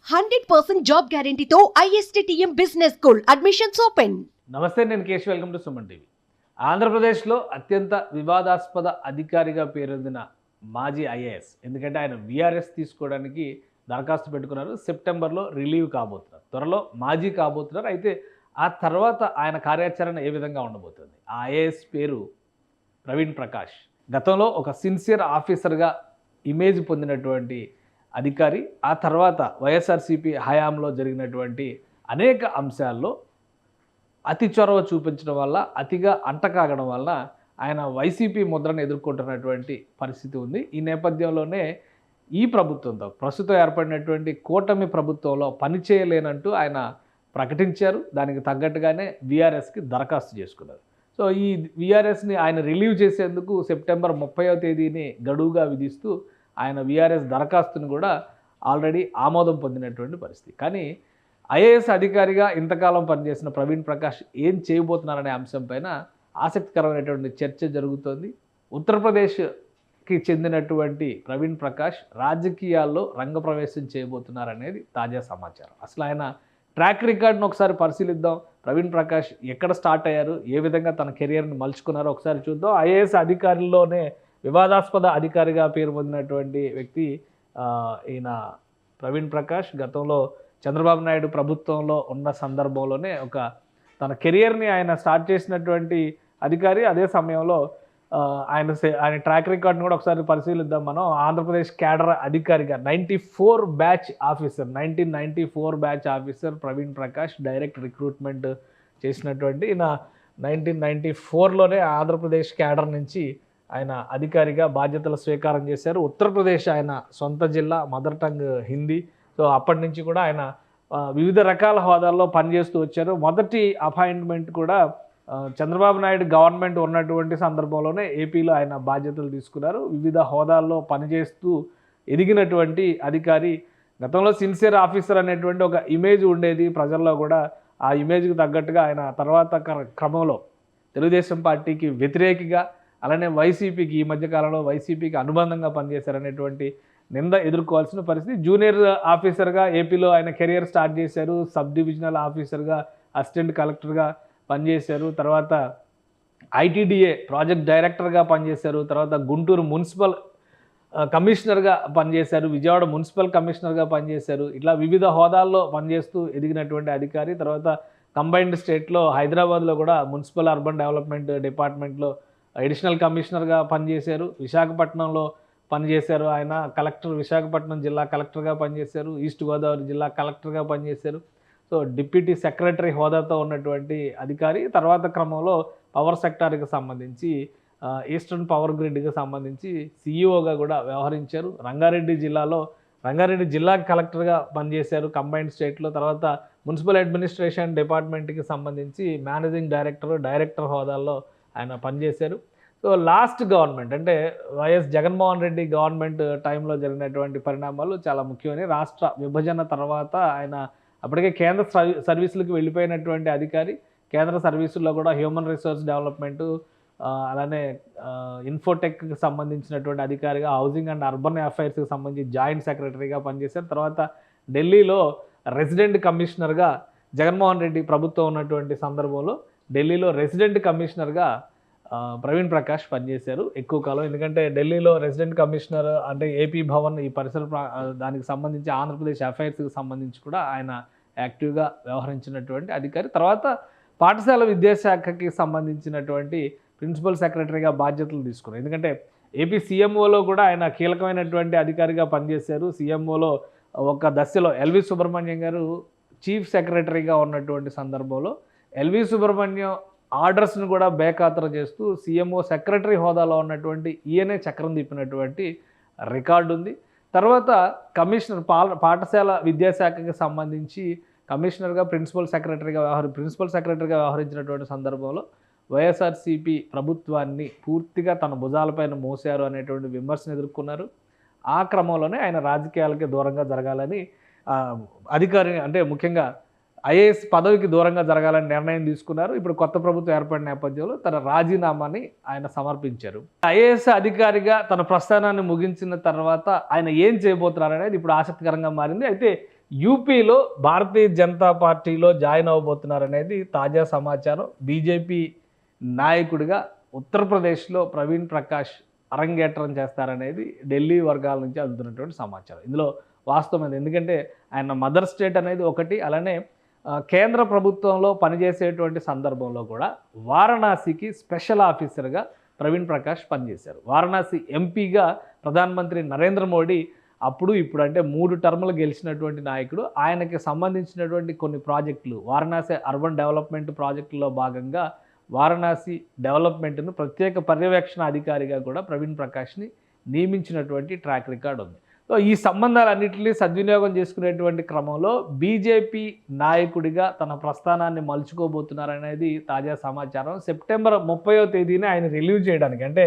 100% job గ్యారంటీతో ISTTM business school admissions open. నమస్తే, నేను Keshav. Welcome to Suman TV. ఆంధ్రప్రదేశ్లో అత్యంత వివాదాస్పద అధికారిగా పేరొందిన మాజీ ఐఏఎస్, ఎందుకంటే ఆయన విఆర్ఎస్ తీసుకోవడానికి దరఖాస్తు పెట్టుకున్నారు. సెప్టెంబర్లో రిలీవ్ కాబోతున్నారు, త్వరలో మాజీ కాబోతున్నారు. అయితే ఆ తర్వాత ఆయన కార్యాచరణ ఏ విధంగా ఉండబోతుంది? ఆ ఐఏఎస్ పేరు ప్రవీణ్ ప్రకాష్. గతంలో ఒక సిన్సియర్ ఆఫీసర్గా ఇమేజ్ పొందినటువంటి అధికారి. ఆ తర్వాత వైఎస్ఆర్సీపీ హయాంలో జరిగినటువంటి అనేక అంశాల్లో అతి చొరవ చూపించడం వల్ల, అతిగా అంటకాగడం వల్ల ఆయన వైసీపీ ముద్రను ఎదుర్కొంటున్నటువంటి పరిస్థితి ఉంది. ఈ నేపథ్యంలోనే ఈ ప్రభుత్వంతో, ప్రస్తుతం ఏర్పడినటువంటి కూటమి ప్రభుత్వంలో పనిచేయలేనంటూ ఆయన ప్రకటించారు. దానికి తగ్గట్టుగానే విఆర్ఎస్కి దరఖాస్తు చేసుకున్నారు. సో ఈ విఆర్ఎస్ని ఆయన రిలీవ్ చేసేందుకు సెప్టెంబర్ 30వ తేదీని గడువుగా విధిస్తూ ఆయన విఆర్ఎస్ దరఖాస్తును కూడా ఆల్రెడీ ఆమోదం పొందినటువంటి పరిస్థితి. కానీ ఐఏఎస్ అధికారిగా ఇంతకాలం పనిచేసిన ప్రవీణ్ ప్రకాష్ ఏం చేయబోతున్నారనే అంశంపైన ఆసక్తికరమైనటువంటి చర్చ జరుగుతోంది. ఉత్తరప్రదేశ్కి చెందినటువంటి ప్రవీణ్ ప్రకాష్ రాజకీయాల్లో రంగప్రవేశం చేయబోతున్నారనేది తాజా సమాచారం. అసలు ఆయన ట్రాక్ రికార్డును ఒకసారి పరిశీలిద్దాం. ప్రవీణ్ ప్రకాష్ ఎక్కడ స్టార్ట్ అయ్యారు, ఏ విధంగా తన కెరియర్ని మలుచుకున్నారో ఒకసారి చూద్దాం. ఐఏఎస్ అధికారుల్లోనే వివాదాస్పద అధికారిగా పేరు పొందినటువంటి వ్యక్తి ఈయన ప్రవీణ్ ప్రకాష్. గతంలో చంద్రబాబు నాయుడు ప్రభుత్వంలో ఉన్న సందర్భంలోనే తన కెరియర్ని ఆయన స్టార్ట్ చేసినటువంటి అధికారి. అదే సమయంలో ఆయన ట్రాక్ రికార్డ్ని కూడా ఒకసారి పరిశీలిద్దాం మనం. ఆంధ్రప్రదేశ్ క్యాడర్ అధికారిగా 1994 batch officer Praveen Prakash direct recruitment చేసినటువంటి ఈయన 1994లోనే ఆంధ్రప్రదేశ్ క్యాడర్ నుంచి ఆయన అధికారిగా బాధ్యతలు స్వీకారం చేశారు. ఉత్తరప్రదేశ్ ఆయన సొంత జిల్లా, మదర్ టంగ్ హిందీ. సో అప్పటి నుంచి కూడా ఆయన వివిధ రకాల హోదాల్లో పనిచేస్తూ వచ్చారు. మొదటి అపాయింట్మెంట్ కూడా చంద్రబాబు నాయుడు గవర్నమెంట్ ఉన్నటువంటి సందర్భంలోనే ఏపీలో ఆయన బాధ్యతలు తీసుకున్నారు. వివిధ హోదాల్లో పనిచేస్తూ ఎదిగినటువంటి అధికారి. గతంలో సిన్సియర్ ఆఫీసర్ అనేటువంటి ఒక ఇమేజ్ ఉండేది ప్రజల్లో కూడా. ఆ ఇమేజ్కి తగ్గట్టుగా ఆయన తర్వాత క్రమంలో తెలుగుదేశం పార్టీకి వ్యతిరేకిగా, అలానే వైసీపీకి, ఈ మధ్యకాలంలో వైసీపీకి అనుబంధంగా పనిచేశారనేటువంటి నింద ఎదుర్కోవాల్సిన పరిస్థితి. జూనియర్ ఆఫీసర్గా ఏపీలో ఆయన కెరియర్ స్టార్ట్ చేశారు. సబ్ డివిజనల్ ఆఫీసర్గా, అసిస్టెంట్ కలెక్టర్గా పనిచేశారు. తర్వాత ఐటీడీఏ ప్రాజెక్ట్ డైరెక్టర్గా పనిచేశారు. తర్వాత గుంటూరు మున్సిపల్ కమిషనర్గా పనిచేశారు. విజయవాడ మున్సిపల్ కమిషనర్గా పనిచేశారు. ఇట్లా వివిధ హోదాల్లో పనిచేస్తూ ఎదిగినటువంటి అధికారి. తర్వాత కంబైన్డ్ స్టేట్లో హైదరాబాద్లో కూడా మున్సిపల్ అర్బన్ డెవలప్మెంట్ డిపార్ట్మెంట్లో అడిషనల్ కమిషనర్గా పనిచేశారు. విశాఖపట్నంలో పనిచేశారు. ఆయన కలెక్టర్, విశాఖపట్నం జిల్లా కలెక్టర్గా పనిచేశారు. ఈస్ట్ గోదావరి జిల్లా కలెక్టర్గా పనిచేశారు. సో డిప్యూటీ సెక్రటరీ హోదాతో ఉన్నటువంటి అధికారి. తర్వాత క్రమంలో పవర్ సెక్టార్కి సంబంధించి, ఈస్టర్న్ పవర్ గ్రిడ్కి సంబంధించి సీఈఓగా కూడా వ్యవహరించారు. రంగారెడ్డి జిల్లా కలెక్టర్గా పనిచేశారు కంబైన్డ్ స్టేట్లో. తర్వాత మున్సిపల్ అడ్మినిస్ట్రేషన్ డిపార్ట్మెంట్కి సంబంధించి మేనేజింగ్ డైరెక్టర్ హోదాల్లో ఆయన పనిచేశారు. సో లాస్ట్ గవర్నమెంట్ అంటే వైఎస్ జగన్మోహన్ రెడ్డి గవర్నమెంట్ టైంలో జరిగినటువంటి పరిణామాలు చాలా ముఖ్యమని. రాష్ట్ర విభజన తర్వాత ఆయన అప్పటికే కేంద్ర సర్వీసులకు వెళ్ళిపోయినటువంటి అధికారి. కేంద్ర సర్వీసుల్లో కూడా హ్యూమన్ రిసోర్స్ డెవలప్మెంట్, అలానే ఇన్ఫోటెక్కి సంబంధించినటువంటి అధికారిగా, హౌసింగ్ అండ్ అర్బన్ అఫైర్స్కి సంబంధించి జాయింట్ సెక్రటరీగా పనిచేశారు. తర్వాత ఢిల్లీలో రెసిడెంట్ కమిషనర్గా, జగన్మోహన్ రెడ్డి ప్రభుత్వం ఉన్నటువంటి సందర్భంలో ఢిల్లీలో రెసిడెంట్ కమిషనర్గా ప్రవీణ్ ప్రకాష్ పనిచేశారు ఎక్కువ కాలం. ఎందుకంటే ఢిల్లీలో రెసిడెంట్ కమిషనర్ అంటే ఏపీ భవన్, ఈ పరిసర దానికి సంబంధించి ఆంధ్రప్రదేశ్ అఫైర్స్కి సంబంధించి కూడా ఆయన యాక్టివ్గా వ్యవహరించినటువంటి అధికారి. తర్వాత పాఠశాల విద్యాశాఖకి సంబంధించినటువంటి ప్రిన్సిపల్ సెక్రటరీగా బాధ్యతలు తీసుకున్నారు. ఎందుకంటే ఏపీ సీఎంఓలో కూడా ఆయన కీలకమైనటువంటి అధికారిగా పనిచేశారు. సీఎంఓలో ఒక దశలో ఎల్వి సుబ్రహ్మణ్యం గారు చీఫ్ సెక్రటరీగా ఉన్నటువంటి సందర్భంలో ఎల్వి సుబ్రహ్మణ్యం ఆర్డర్స్ను కూడా బేఖాతరు చేస్తూ సీఎంఓ సెక్రటరీ హోదాలో ఉన్నటువంటి ఈయనే చక్రం తిప్పినటువంటి రికార్డు ఉంది. తర్వాత కమిషనర్, పాఠశాల విద్యాశాఖకి సంబంధించి కమిషనర్గా ప్రిన్సిపల్ సెక్రటరీగా వ్యవహరించినటువంటి సందర్భంలో వైఎస్ఆర్సీపీ ప్రభుత్వాన్ని పూర్తిగా తన భుజాలపైన మోసారు అనేటువంటి విమర్శను ఎదుర్కొన్నారు. ఆ క్రమంలోనే ఆయన రాజకీయాలకి దూరంగా జరగాలని అధికారి, అంటే ముఖ్యంగా ఐఏఎస్ పదవికి దూరంగా జరగాలని నిర్ణయం తీసుకున్నారు. ఇప్పుడు కొత్త ప్రభుత్వం ఏర్పడిన నేపథ్యంలో తన రాజీనామాని ఆయన సమర్పించారు. ఐఏఎస్ అధికారిగా తన ప్రస్థానాన్ని ముగించిన తర్వాత ఆయన ఏం చేయబోతున్నారు అనేది ఇప్పుడు ఆసక్తికరంగా మారింది. అయితే యూపీలో భారతీయ జనతా పార్టీలో జాయిన్ అవ్వబోతున్నారనేది తాజా సమాచారం. బీజేపీ నాయకుడిగా ఉత్తరప్రదేశ్లో ప్రవీణ్ ప్రకాష్ అరంగేట్రం చేస్తారనేది ఢిల్లీ వర్గాల నుంచి అందుతున్నటువంటి సమాచారం. ఇందులో వాస్తవమైనది, ఎందుకంటే ఆయన మదర్ స్టేట్ అనేది ఒకటి, అలానే కేంద్ర ప్రభుత్వంలో పనిచేసేటువంటి సందర్భంలో కూడా వారణాసికి స్పెషల్ ఆఫీసర్గా ప్రవీణ్ ప్రకాష్ పనిచేశారు. వారణాసి ఎంపీగా ప్రధానమంత్రి నరేంద్ర మోడీ అప్పుడు ఇప్పుడు అంటే 3 టర్ములు గెలిచినటువంటి నాయకుడు. ఆయనకి సంబంధించినటువంటి కొన్ని ప్రాజెక్టులు, వారణాసి అర్బన్ డెవలప్మెంట్ ప్రాజెక్టులో భాగంగా వారణాసి డెవలప్మెంట్ను ప్రత్యేక పర్యవేక్షణ అధికారిగా కూడా ప్రవీణ్ ప్రకాష్ని నియమించినటువంటి ట్రాక్ రికార్డ్ ఉంది. సో ఈ సంబంధాలన్నింటినీ సద్వినియోగం చేసుకునేటువంటి క్రమంలో బీజేపీ నాయకుడిగా తన ప్రస్థానాన్ని మలుచుకోబోతున్నారనేది తాజా సమాచారం. సెప్టెంబర్ 30వ తేదీనే ఆయన రిలీవ్ చేయడానికి, అంటే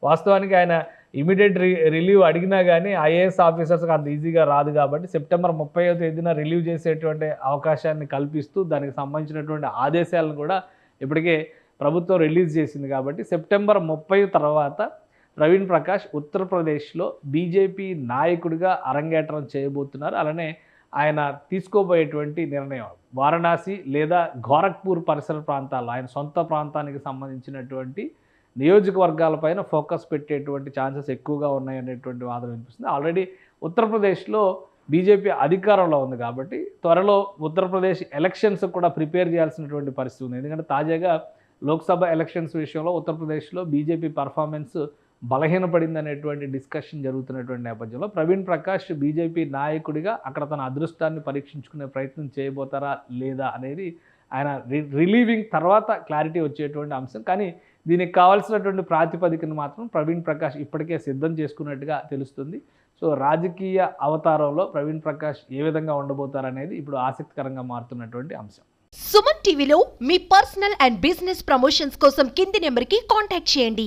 వాస్తవానికి ఆయన ఇమీడియట్ రిలీవ్ అడిగినా కానీ ఐఏఎస్ ఆఫీసర్స్కి అంత ఈజీగా రాదు కాబట్టి సెప్టెంబర్ 30వ తేదీన రిలీవ్ చేసేటువంటి అవకాశాన్ని కల్పిస్తూ దానికి సంబంధించినటువంటి ఆదేశాలను కూడా ఇప్పటికే ప్రభుత్వం రిలీజ్ చేసింది. కాబట్టి సెప్టెంబర్ 30 తర్వాత ప్రవీణ్ ప్రకాష్ ఉత్తరప్రదేశ్లో బీజేపీ నాయకుడిగా అరంగేట్రం చేయబోతున్నారు. అలానే ఆయన తీసుకోబోయేటువంటి నిర్ణయం వారణాసి లేదా గోరఖ్పూర్ పరిసర ప్రాంతాల్లో ఆయన సొంత ప్రాంతానికి సంబంధించినటువంటి నియోజకవర్గాలపైన ఫోకస్ పెట్టేటువంటి ఛాన్సెస్ ఎక్కువగా ఉన్నాయనేటువంటి వాదన వినిపిస్తుంది. ఆల్రెడీ ఉత్తరప్రదేశ్లో బీజేపీ అధికారంలో ఉంది కాబట్టి త్వరలో ఉత్తరప్రదేశ్ ఎలక్షన్స్ కూడా ప్రిపేర్ చేయాల్సినటువంటి పరిస్థితి ఉంది. ఎందుకంటే తాజాగా లోక్సభ ఎలక్షన్స్ విషయంలో ఉత్తరప్రదేశ్లో బీజేపీ పర్ఫార్మెన్స్ బలహీనపడింది అనేటువంటి డిస్కషన్ జరుగుతున్నటువంటి నేపథ్యంలో ప్రవీణ్ ప్రకాష్ బీజేపీ నాయకుడిగా అక్కడ తన అదృష్టాన్ని పరీక్షించుకునే ప్రయత్నం చేయబోతారా లేదా అనేది ఆయన రిలీవింగ్ తర్వాత క్లారిటీ వచ్చేటువంటి అంశం. కానీ దీనికి కావాల్సినటువంటి ప్రాతిపదికను మాత్రం ప్రవీణ్ ప్రకాష్ ఇప్పటికే సిద్ధం చేసుకున్నట్టుగా తెలుస్తుంది. సో రాజకీయ అవతారంలో ప్రవీణ్ ప్రకాష్ ఏ విధంగా ఉండబోతారనేది ఇప్పుడు ఆసక్తికరంగా మారుతున్నటువంటి అంశం. సుమన్ టీవీలో మీ పర్సనల్ అండ్ బిజినెస్ ప్రమోషన్స్ కోసం కింది నెంబర్కి కాంటాక్ట్ చేయండి.